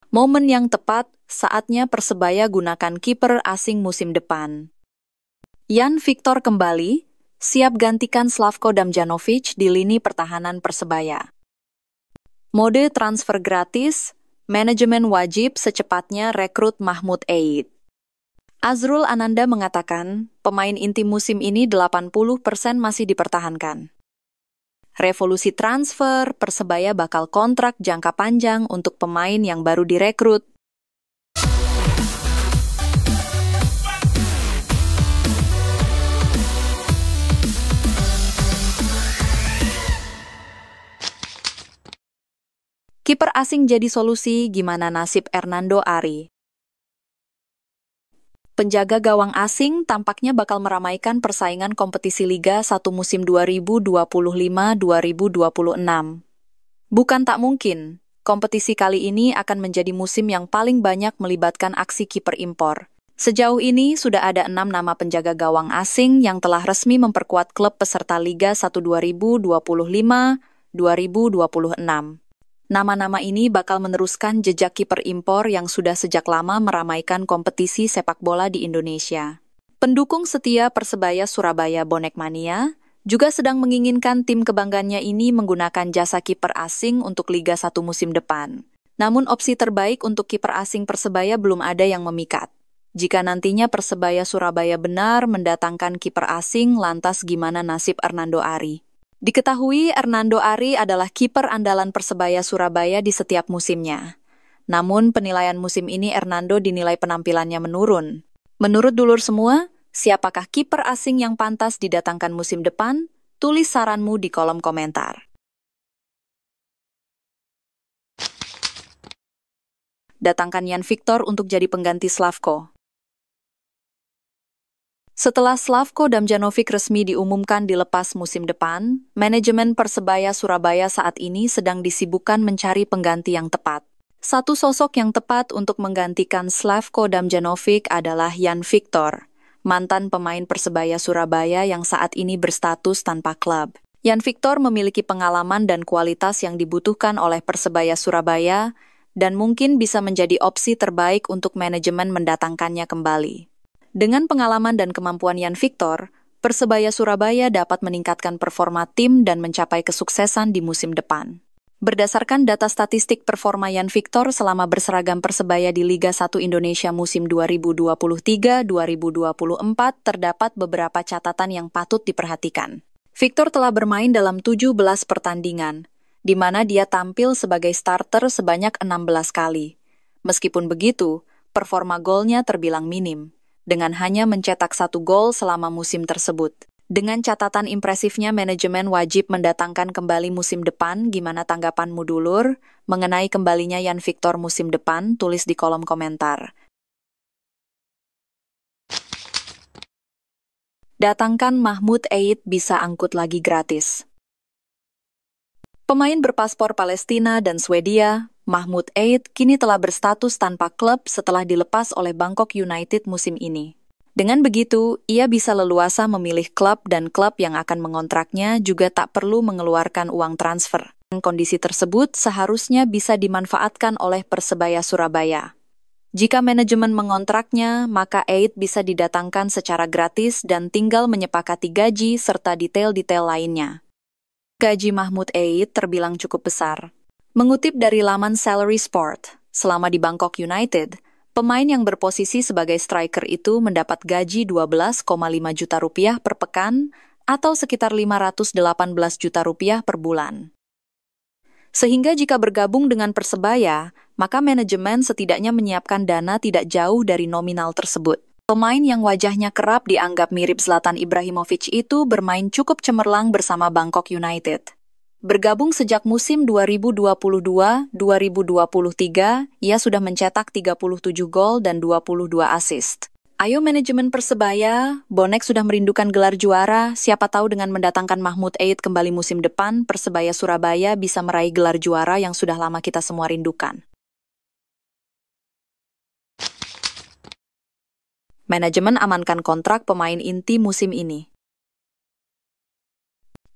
Momen yang tepat, saatnya Persebaya gunakan kiper asing musim depan. Jan Victor kembali, siap gantikan Slavko Damjanovic di lini pertahanan Persebaya. Mode transfer gratis, manajemen wajib secepatnya rekrut Mahmud Eid. Azrul Ananda mengatakan, pemain inti musim ini 80% masih dipertahankan. Revolusi transfer, Persebaya bakal kontrak jangka panjang untuk pemain yang baru direkrut. Kiper asing jadi solusi, gimana nasib Hernando Ari? Penjaga gawang asing tampaknya bakal meramaikan persaingan kompetisi Liga 1 musim 2025-2026. Bukan tak mungkin, kompetisi kali ini akan menjadi musim yang paling banyak melibatkan aksi kiper impor. Sejauh ini sudah ada 6 nama penjaga gawang asing yang telah resmi memperkuat klub peserta Liga 1 2025-2026. Nama-nama ini bakal meneruskan jejak kiper impor yang sudah sejak lama meramaikan kompetisi sepak bola di Indonesia. Pendukung setia Persebaya Surabaya Bonek Mania juga sedang menginginkan tim kebanggaannya ini menggunakan jasa kiper asing untuk Liga 1 musim depan. Namun opsi terbaik untuk kiper asing Persebaya belum ada yang memikat. Jika nantinya Persebaya Surabaya benar mendatangkan kiper asing, lantas gimana nasib Hernando Ari? Diketahui Hernando Ari adalah kiper andalan Persebaya Surabaya di setiap musimnya. Namun penilaian musim ini Hernando dinilai penampilannya menurun. Menurut dulur semua, siapakah kiper asing yang pantas didatangkan musim depan? Tulis saranmu di kolom komentar. Datangkan Jan Victor untuk jadi pengganti Slavko. Setelah Slavko Damjanovic resmi diumumkan dilepas musim depan, manajemen Persebaya Surabaya saat ini sedang disibukkan mencari pengganti yang tepat. Satu sosok yang tepat untuk menggantikan Slavko Damjanovic adalah Jan Victor, mantan pemain Persebaya Surabaya yang saat ini berstatus tanpa klub. Jan Victor memiliki pengalaman dan kualitas yang dibutuhkan oleh Persebaya Surabaya dan mungkin bisa menjadi opsi terbaik untuk manajemen mendatangkannya kembali. Dengan pengalaman dan kemampuan Jan Victor, Persebaya Surabaya dapat meningkatkan performa tim dan mencapai kesuksesan di musim depan. Berdasarkan data statistik performa Jan Victor selama berseragam Persebaya di Liga 1 Indonesia musim 2023-2024, terdapat beberapa catatan yang patut diperhatikan. Victor telah bermain dalam 17 pertandingan, di mana dia tampil sebagai starter sebanyak 16 kali. Meskipun begitu, performa golnya terbilang minim, dengan hanya mencetak 1 gol selama musim tersebut. Dengan catatan impresifnya, manajemen wajib mendatangkan kembali musim depan. Gimana tanggapanmu dulur? Mengenai kembalinya Jan Victor musim depan, tulis di kolom komentar. Datangkan Mahmud Eid bisa angkut lagi gratis. Pemain berpaspor Palestina dan Swedia, Mahmud Eid kini telah berstatus tanpa klub setelah dilepas oleh Bangkok United musim ini. Dengan begitu, ia bisa leluasa memilih klub dan klub yang akan mengontraknya juga tak perlu mengeluarkan uang transfer. Kondisi tersebut seharusnya bisa dimanfaatkan oleh Persebaya Surabaya. Jika manajemen mengontraknya, maka Eid bisa didatangkan secara gratis dan tinggal menyepakati gaji serta detail-detail lainnya. Gaji Mahmud Eid terbilang cukup besar. Mengutip dari laman Salary Sport, selama di Bangkok United, pemain yang berposisi sebagai striker itu mendapat gaji 12,5 juta rupiah per pekan atau sekitar 518 juta rupiah per bulan. Sehingga jika bergabung dengan Persebaya, maka manajemen setidaknya menyiapkan dana tidak jauh dari nominal tersebut. Pemain yang wajahnya kerap dianggap mirip Zlatan Ibrahimovic itu bermain cukup cemerlang bersama Bangkok United. Bergabung sejak musim 2022-2023, ia sudah mencetak 37 gol dan 22 assist. Ayo manajemen Persebaya, Bonek sudah merindukan gelar juara, siapa tahu dengan mendatangkan Mahmud Eid kembali musim depan, Persebaya Surabaya bisa meraih gelar juara yang sudah lama kita semua rindukan. Manajemen amankan kontrak pemain inti musim ini.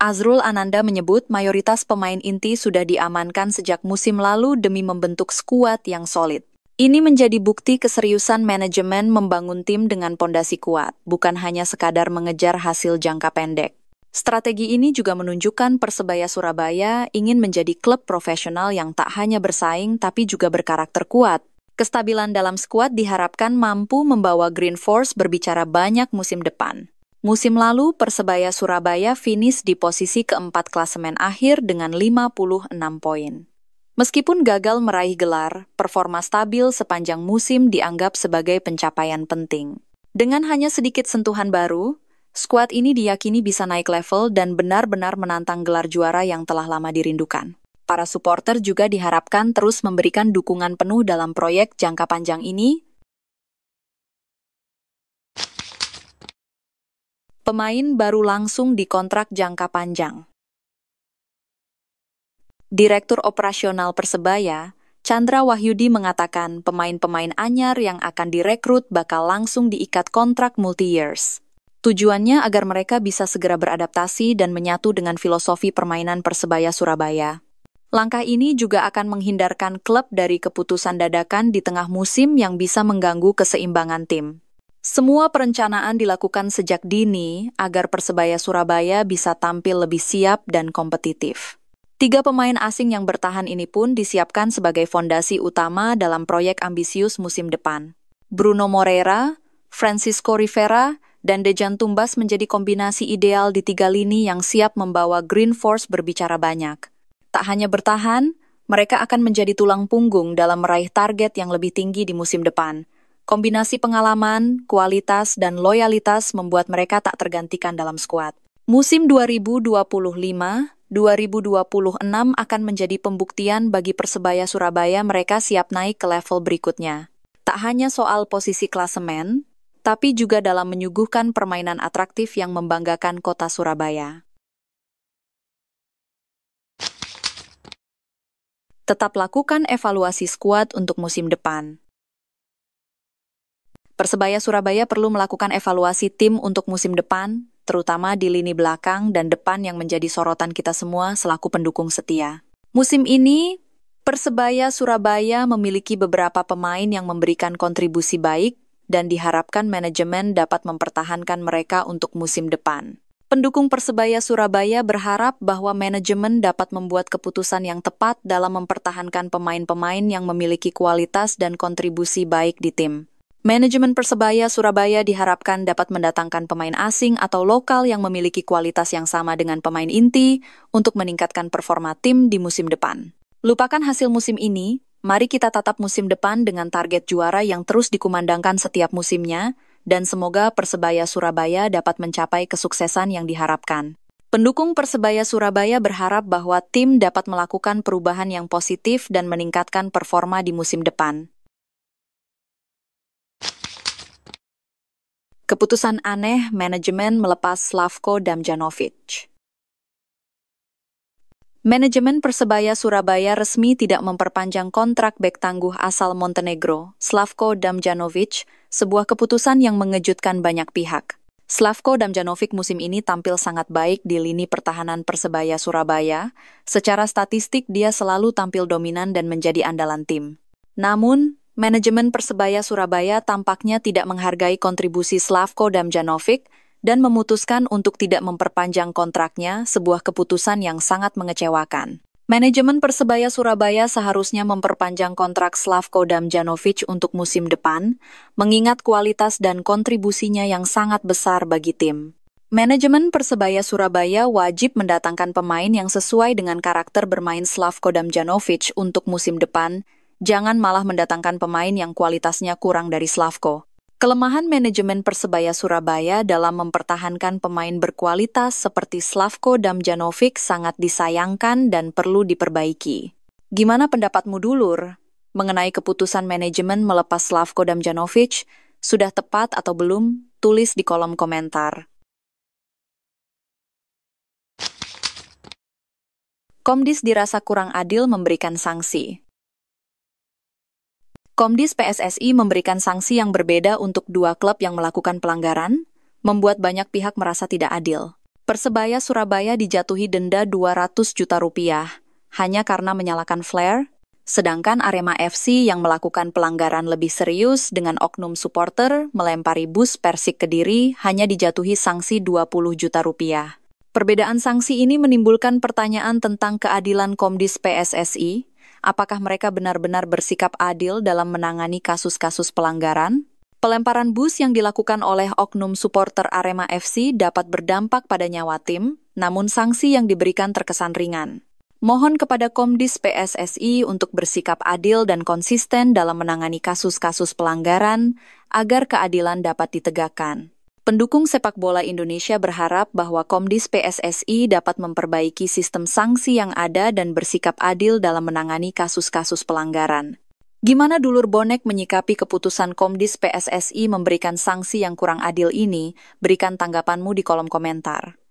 Azrul Ananda menyebut mayoritas pemain inti sudah diamankan sejak musim lalu demi membentuk skuad yang solid. Ini menjadi bukti keseriusan manajemen membangun tim dengan pondasi kuat, bukan hanya sekadar mengejar hasil jangka pendek. Strategi ini juga menunjukkan Persebaya Surabaya ingin menjadi klub profesional yang tak hanya bersaing tapi juga berkarakter kuat. Kestabilan dalam skuad diharapkan mampu membawa Green Force berbicara banyak musim depan. Musim lalu, Persebaya Surabaya finish di posisi keempat klasemen akhir dengan 56 poin. Meskipun gagal meraih gelar, performa stabil sepanjang musim dianggap sebagai pencapaian penting. Dengan hanya sedikit sentuhan baru, skuad ini diyakini bisa naik level dan benar-benar menantang gelar juara yang telah lama dirindukan. Para supporter juga diharapkan terus memberikan dukungan penuh dalam proyek jangka panjang ini. Pemain baru langsung dikontrak jangka panjang. Direktur Operasional Persebaya, Chandra Wahyudi mengatakan pemain-pemain anyar yang akan direkrut bakal langsung diikat kontrak multi-years. Tujuannya agar mereka bisa segera beradaptasi dan menyatu dengan filosofi permainan Persebaya Surabaya. Langkah ini juga akan menghindarkan klub dari keputusan dadakan di tengah musim yang bisa mengganggu keseimbangan tim. Semua perencanaan dilakukan sejak dini agar Persebaya Surabaya bisa tampil lebih siap dan kompetitif. 3 pemain asing yang bertahan ini pun disiapkan sebagai fondasi utama dalam proyek ambisius musim depan. Bruno Moreira, Francisco Rivera, dan Dejan Tumbas menjadi kombinasi ideal di 3 lini yang siap membawa Green Force berbicara banyak. Tak hanya bertahan, mereka akan menjadi tulang punggung dalam meraih target yang lebih tinggi di musim depan. Kombinasi pengalaman, kualitas, dan loyalitas membuat mereka tak tergantikan dalam skuad. Musim 2025-2026 akan menjadi pembuktian bagi Persebaya Surabaya mereka siap naik ke level berikutnya. Tak hanya soal posisi klasemen, tapi juga dalam menyuguhkan permainan atraktif yang membanggakan kota Surabaya. Tetap lakukan evaluasi skuad untuk musim depan. Persebaya Surabaya perlu melakukan evaluasi tim untuk musim depan, terutama di lini belakang dan depan yang menjadi sorotan kita semua selaku pendukung setia. Musim ini, Persebaya Surabaya memiliki beberapa pemain yang memberikan kontribusi baik dan diharapkan manajemen dapat mempertahankan mereka untuk musim depan. Pendukung Persebaya Surabaya berharap bahwa manajemen dapat membuat keputusan yang tepat dalam mempertahankan pemain-pemain yang memiliki kualitas dan kontribusi baik di tim. Manajemen Persebaya Surabaya diharapkan dapat mendatangkan pemain asing atau lokal yang memiliki kualitas yang sama dengan pemain inti untuk meningkatkan performa tim di musim depan. Lupakan hasil musim ini, mari kita tatap musim depan dengan target juara yang terus dikumandangkan setiap musimnya, dan semoga Persebaya Surabaya dapat mencapai kesuksesan yang diharapkan. Pendukung Persebaya Surabaya berharap bahwa tim dapat melakukan perubahan yang positif dan meningkatkan performa di musim depan. Keputusan aneh manajemen melepas Slavko Damjanovic. Manajemen Persebaya Surabaya resmi tidak memperpanjang kontrak bek tangguh asal Montenegro, Slavko Damjanovic, sebuah keputusan yang mengejutkan banyak pihak. Slavko Damjanovic musim ini tampil sangat baik di lini pertahanan Persebaya Surabaya. Secara statistik dia selalu tampil dominan dan menjadi andalan tim. Namun, manajemen Persebaya Surabaya tampaknya tidak menghargai kontribusi Slavko Damjanovic dan memutuskan untuk tidak memperpanjang kontraknya, sebuah keputusan yang sangat mengecewakan. Manajemen Persebaya Surabaya seharusnya memperpanjang kontrak Slavko Damjanovic untuk musim depan, mengingat kualitas dan kontribusinya yang sangat besar bagi tim. Manajemen Persebaya Surabaya wajib mendatangkan pemain yang sesuai dengan karakter bermain Slavko Damjanovic untuk musim depan, jangan malah mendatangkan pemain yang kualitasnya kurang dari Slavko. Kelemahan manajemen Persebaya Surabaya dalam mempertahankan pemain berkualitas seperti Slavko Damjanovic sangat disayangkan dan perlu diperbaiki. Gimana pendapatmu, Dulur, mengenai keputusan manajemen melepas Slavko Damjanovic? Sudah tepat atau belum? Tulis di kolom komentar. Komdis dirasa kurang adil memberikan sanksi. Komdis PSSI memberikan sanksi yang berbeda untuk 2 klub yang melakukan pelanggaran, membuat banyak pihak merasa tidak adil. Persebaya Surabaya dijatuhi denda 200 juta rupiah hanya karena menyalakan flare, sedangkan Arema FC yang melakukan pelanggaran lebih serius dengan oknum supporter melempari bus Persik Kediri hanya dijatuhi sanksi 20 juta rupiah. Perbedaan sanksi ini menimbulkan pertanyaan tentang keadilan Komdis PSSI. Apakah mereka benar-benar bersikap adil dalam menangani kasus-kasus pelanggaran? Pelemparan bus yang dilakukan oleh oknum supporter Arema FC dapat berdampak pada nyawa tim, namun sanksi yang diberikan terkesan ringan. Mohon kepada Komdis PSSI untuk bersikap adil dan konsisten dalam menangani kasus-kasus pelanggaran agar keadilan dapat ditegakkan. Pendukung sepak bola Indonesia berharap bahwa Komdis PSSI dapat memperbaiki sistem sanksi yang ada dan bersikap adil dalam menangani kasus-kasus pelanggaran. Gimana dulur bonek menyikapi keputusan Komdis PSSI memberikan sanksi yang kurang adil ini? Berikan tanggapanmu di kolom komentar.